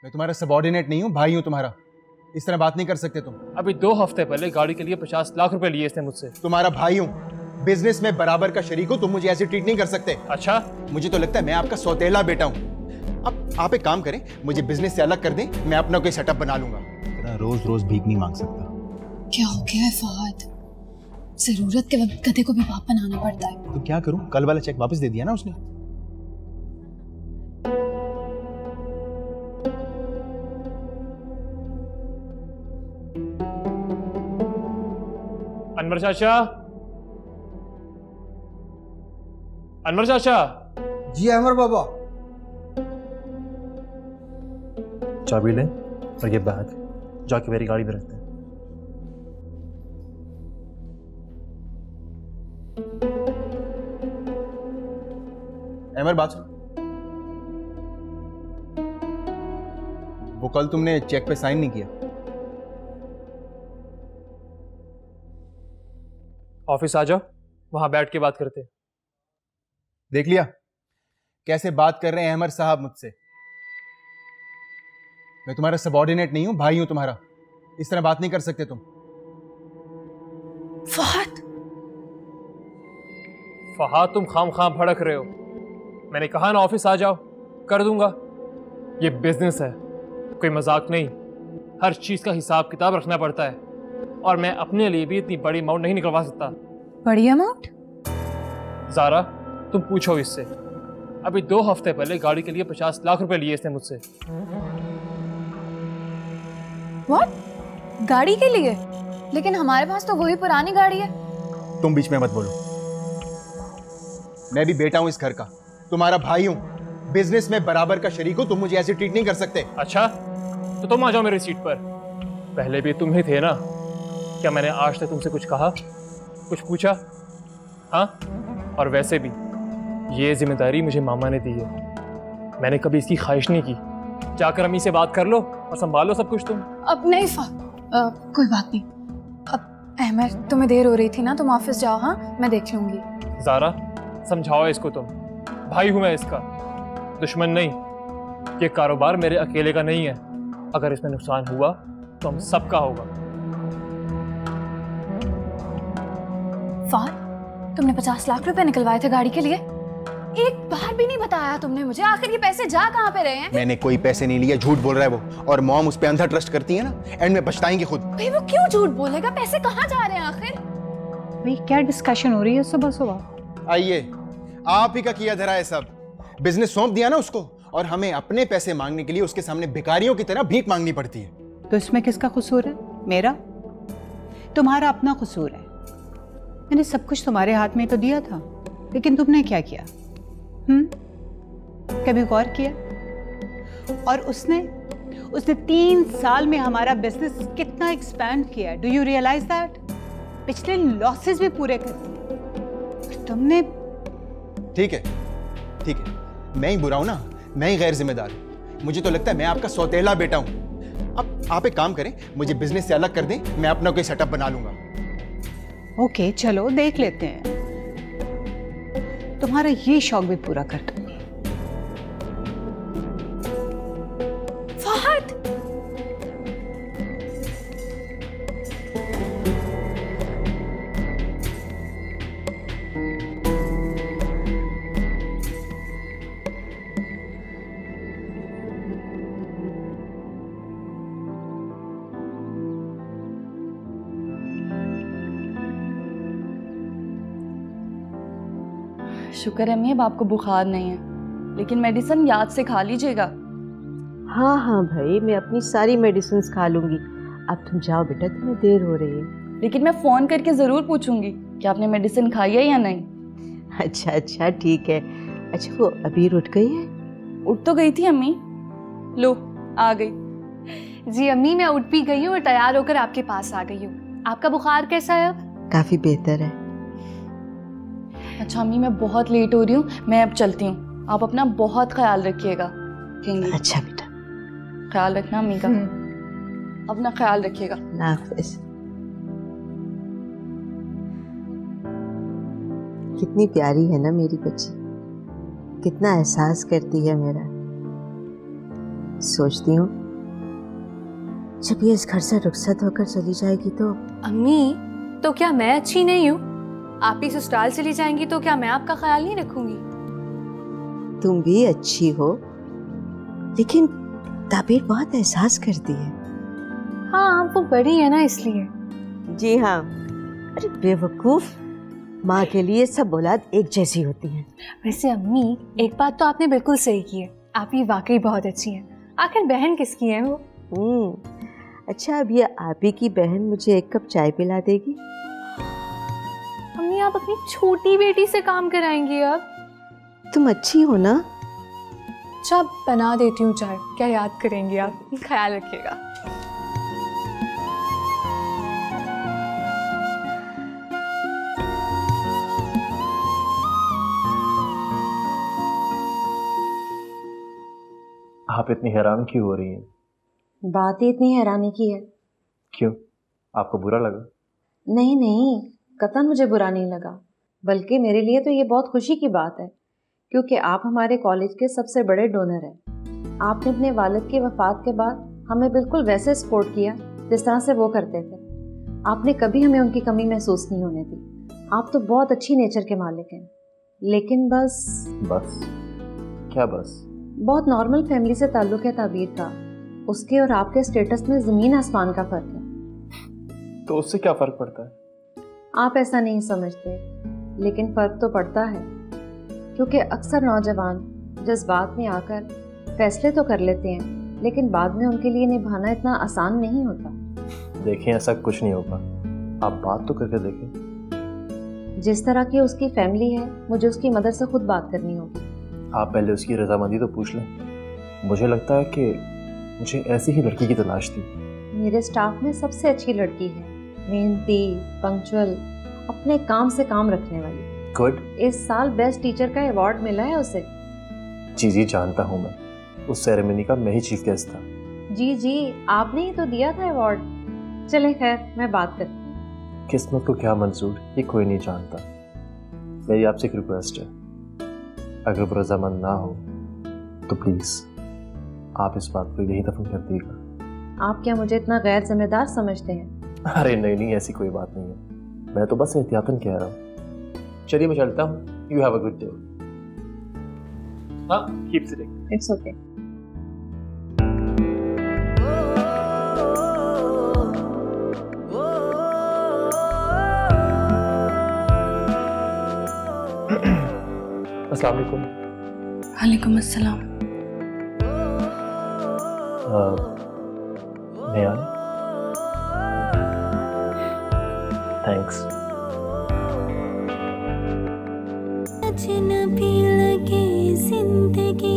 मैं तुम्हारा सबऑर्डिनेट नहीं हूँ, भाई हूँ तुम्हारा। इस तरह बात नहीं कर सकते तुम। अभी 2 हफ्ते पहले गाड़ी के लिए 50 लाख रुपए लिए इसने मुझसे। तुम्हारा भाई हूँ, बिजनेस में बराबर का शरीक हूँ, तुम मुझे ऐसे ट्रीट नहीं कर सकते। अच्छा, मुझे तो लगता है मैं आपका सौतेला बेटा हूँ। अब आप एक काम करें, मुझे बिजनेस से अलग कर दें, मैं अपना कोई सेटअप बना लूंगा। इतना रोज रोज भीख नहीं मांग सकता। क्या हो गया है फहद? जरूरत के वक्त गधे को भी बाप बनाना पड़ता है। तो क्या करूं? कल वाला चेक वापस दे दिया ना उसने। अनवर चाचा, अनवर चाचा। जी अमर बाबा। चाबी ले और ये बैग जाके मेरी गाड़ी में रखते हैं। अमर बात सुन, वो कल तुमने चेक पे साइन नहीं किया। ऑफिस आ जाओ, वहां बैठ के बात करते हैं। देख लिया कैसे बात कर रहे हैं अहमद साहब मुझसे। मैं तुम्हारा सबऑर्डिनेट नहीं हूं, भाई हूं तुम्हारा। इस तरह बात नहीं कर सकते तुम। फहद, फहाद तुम खाम भड़क रहे हो। मैंने कहा ना ऑफिस आ जाओ, कर दूंगा। ये बिजनेस है, कोई मजाक नहीं। हर चीज का हिसाब किताब रखना पड़ता है, और मैं अपने लिए भी इतनी बड़ी अमाउंट नहीं निकलवा सकता। बड़ी अमाउंट? ज़ारा, तुम पूछो इससे। अभी 2 हफ्ते पहले गाड़ी के लिए 50 लाख रुपए लिए इसने मुझसे। व्हाट? गाड़ी के लिए? लेकिन हमारे पास तो वही पुरानी गाड़ी है। तुम बीच में मत बोलो। मैं भी बेटा हूं इस घर का, तुम्हारा भाई हूं, बिजनेस में बराबर का शरीक हूं, तुम मुझे ऐसे ट्रीट नहीं कर सकते। अच्छा, तो तुम आ जाओ मेरी सीट पर। पहले भी तुम ही थे ना। क्या मैंने आज तक तुमसे कुछ कहा, कुछ पूछा? हाँ? और वैसे भी ये जिम्मेदारी मुझे मामा ने दी है, मैंने कभी इसकी ख्वाहिश नहीं की। जाकर अम्मी से बात कर लो और संभालो सब कुछ तुम। अब नहीं कोई बात नहीं। अब अहमद, तुम्हें देर हो रही थी ना, तुम ऑफिस जाओ। हाँ, मैं देख लूंगी। ज़ारा, समझाओ इसको तुम। भाई हूं मैं इसका, दुश्मन नहीं। ये कारोबार मेरे अकेले का नहीं है। अगर इसमें नुकसान हुआ तो हम सबका होगा। फहद, तुमने 50 लाख रुपए निकलवाए थे गाड़ी के लिए? एक बार भी नहीं बताया तुमने मुझे। आखिर ये पैसे जा कहाँ पे रहे हैं? मैंने कोई पैसे नहीं लिए, झूठ बोल रहा है वो। और मॉम उस पे अंधा ट्रस्ट करती है ना, एंड में पछताएंगे खुद। भाई वो क्यों झूठ बोलेगा? पैसे कहाँ जा रहे हैं आखिर? भाई क्या डिस्कशन हो रही है सुबह सुबह? आइए, आप ही का किया धरा है सब। बिजनेस सौंप दिया ना उसको, और हमें अपने पैसे मांगने के लिए उसके सामने भिखारियों की तरह भीख मांगनी पड़ती है। तो इसमें किसका कसूर है? मेरा? तुम्हारा अपना कसूर है। मैंने सब कुछ तुम्हारे हाथ में तो दिया था, लेकिन तुमने क्या किया? कभी गौर किया? और उसने 3 साल में हमारा बिजनेस कितना एक्सपैंड किया। Do you realise that? पिछले लॉसेस भी पूरे कर दिए और तुमने। ठीक है, मैं ही बुरा हूं ना, मैं ही गैर जिम्मेदार हूं। मुझे तो लगता है मैं आपका सौतेला बेटा हूं। अब आप एक काम करें, मुझे बिजनेस से अलग कर दें, मैं अपना कोई सेटअप बना लूंगा। ओके, चलो देख लेते हैं। तुम्हारा ये शौक भी पूरा कर दूंगी। फहद, शुक्र है अम्मी, अब आपको बुखार नहीं है, लेकिन मेडिसिन याद से खा लीजिएगा। हाँ हाँ भाई, मैं अपनी सारी मेडिसिन खा लूंगी। अब तुम जाओ बेटा, तुम्हें देर हो रही है। लेकिन मैं फोन करके जरूर पूछूंगी कि आपने मेडिसिन खाई है या नहीं। अच्छा ठीक है। अच्छा, वो अबीर उठ गई है? उठ तो गई थी अम्मी, लो आ गई। जी अम्मी, मैं उठ भी गई हूँ और तैयार होकर आपके पास आ गई हूँ। आपका बुखार कैसा है अब? काफी बेहतर है। अच्छा अम्मी, मैं बहुत लेट हो रही हूँ, मैं अब चलती हूँ। आप अपना बहुत ख्याल रखिएगा। अच्छा बेटा, ख्याल रखना अम्मी का। अपना ख्याल रखिएगा। हाफिज। कितनी प्यारी है ना मेरी बच्ची, कितना एहसास करती है मेरा। सोचती हूँ जब ये इस घर से रुखसत होकर चली जाएगी तो। अम्मी, तो क्या मैं अच्छी नहीं हूँ? आप ही ससुराल चली जाएंगी तो क्या मैं आपका ख्याल नहीं रखूंगी? तुम भी अच्छी हो, लेकिन ताबीर बहुत एहसास करती है। हाँ, वो बड़ी है ना इसलिए। जी हाँ, अरे बेवकूफ, माँ के लिए सब औलाद एक जैसी होती है। वैसे अम्मी, एक बात तो आपने बिल्कुल सही की है, आप ही वाकई बहुत अच्छी हैं। आखिर बहन किसकी है वो? अच्छा, अब ये आप ही की बहन मुझे एक कप चाय पिला देगी? अम्मी, आप अपनी छोटी बेटी से काम कराएंगी अब? तुम अच्छी हो ना? अच्छा, बना देती हूँ चाय, क्या याद करेंगी आप? ख्याल रखिएगा। आप इतनी हैरान क्यों हो रही हैं? बात ही इतनी हैरानी की है। क्यों, आपको बुरा लगा? नहीं नहीं, कतई मुझे बुरा नहीं लगा, बल्कि मेरे लिए तो ये बहुत खुशी की बात है, क्योंकि आप हमारे कॉलेज के सबसे बड़े डोनर हैं। आपने अपने वालिद की वफ़ात के बाद हमें बिल्कुल वैसे सपोर्ट किया जिस तरह से वो करते थे। आपने कभी हमें उनकी कमी महसूस नहीं होने दी। आप तो बहुत अच्छी नेचर के मालिक हैं, लेकिन बस क्या बस? बहुत नॉर्मल फैमिली से ताल्लुक़ है ताबीर का। उसके और आपके स्टेटस में ज़मीन आसमान का फ़र्क है। तो उससे क्या फ़र्क पड़ता है? आप ऐसा नहीं समझते, लेकिन फ़र्क तो पड़ता है, क्योंकि अक्सर नौजवान जज्बात में आकर फैसले तो कर लेते हैं, लेकिन बाद में उनके लिए निभाना इतना आसान नहीं होता। देखें, ऐसा कुछ नहीं होगा, आप बात तो करके देखें। जिस तरह की उसकी फैमिली है, मुझे उसकी मदर से खुद बात करनी होगी। आप पहले उसकी रजामंदी तो पूछ लें। मुझे लगता है कि मुझे ऐसी ही लड़की की तलाश थी। मेरे स्टाफ में सबसे अच्छी लड़की है, मेहनती, पंक्चुअल, अपने काम से काम रखने वाली। गुड। इस साल बेस्ट टीचर का अवार्ड मिला है उसे। जी जानता हूँ मैं, उस सेरेमनी का मैं ही चीफ गेस्ट था। जी, आपने ही तो दिया था अवार्ड। चले खैर, मैं बात करती हूँ। किस्मत को क्या मंजूर, ये कोई नहीं जानता। मेरी आपसे एक रिक्वेस्ट है, अगर वो रजामंद ना हो तो प्लीज़ आप इस बात को यही दफन कर दीजिएगा। आप क्या मुझे इतना गैर जिम्मेदार समझते हैं? अरे नहीं, ऐसी कोई बात नहीं है, मैं तो बस एहतियातन कह रहा हूँ। चलिए मैं चलता हूँ। You have a good day. हाँ, कीप सिटिंग। It's okay. अस्सलाम वालेकुम। वालेकुम अस्सलाम। मैं आया? थैंक्स। अजनबी लगे जिंदगी